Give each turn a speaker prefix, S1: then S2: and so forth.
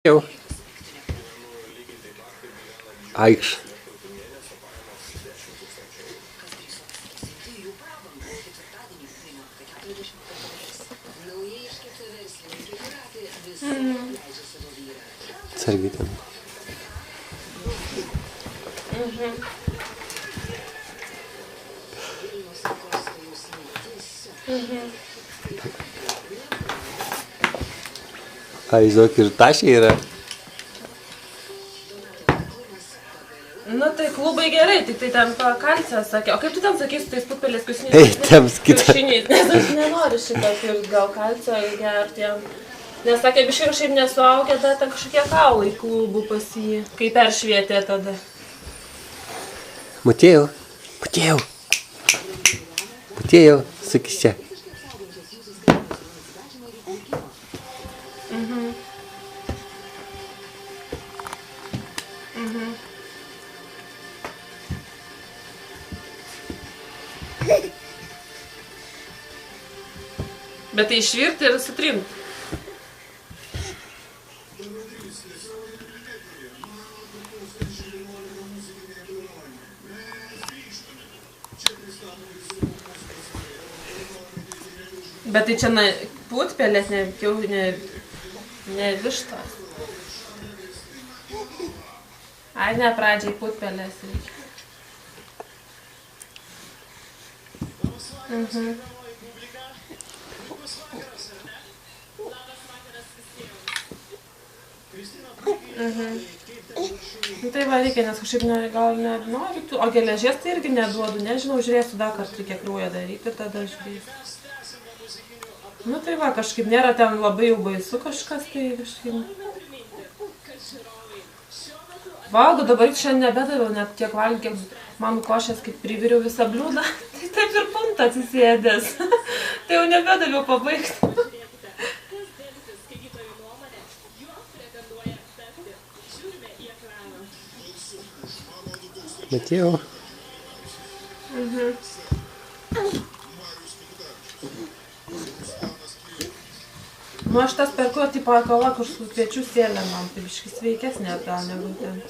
S1: Jau. Aikš. Sargiai ten. Ai, žinok, ir tašiai yra.
S2: Nu, tai klubai gerai, tik tai ten kalcio sakė. O kaip tu ten sakei su tais putpelės kiaušiniais?
S1: Ei, tems kitą.
S2: Kiaušiniais, nes aš nenoriu šitas ir gal kalcio gerti jam. Nes sakė, biškai kažkaip nesuaugė, tada ten kažkokie kaulai klubų pas jį, kai peršvietė tada.
S1: Motiejau. Motiejau. Motiejau, sakys čia.
S2: Bet tai išvirti ir sutrinti. Bet tai čia putpelės, ne vištos. Ai, ne, pradžiai putpelės reikia. Nu tai va reikia, nes kažkaip gal nenoriu, o geležies tai irgi neduodu, nežinau, žiūrėsiu dar kartą reikia kraują daryti ir tada žiūrėsiu. Nu tai va, kažkaip nėra ten labai jau baisu kažkas, tai kažkaip... Valgo, dabar šiandien nebedaviau, net tiek valgiau, manų košės, kaip priviriau visą bliūdą, tai taip ir punta atsisėdęs. Tai jau nebedaviau pabaigti.
S1: Motiejau.
S2: Nu aš tas perku tipo kava, kur su kviečių sėlė man, tai biškai sveikesnė gal negu ten.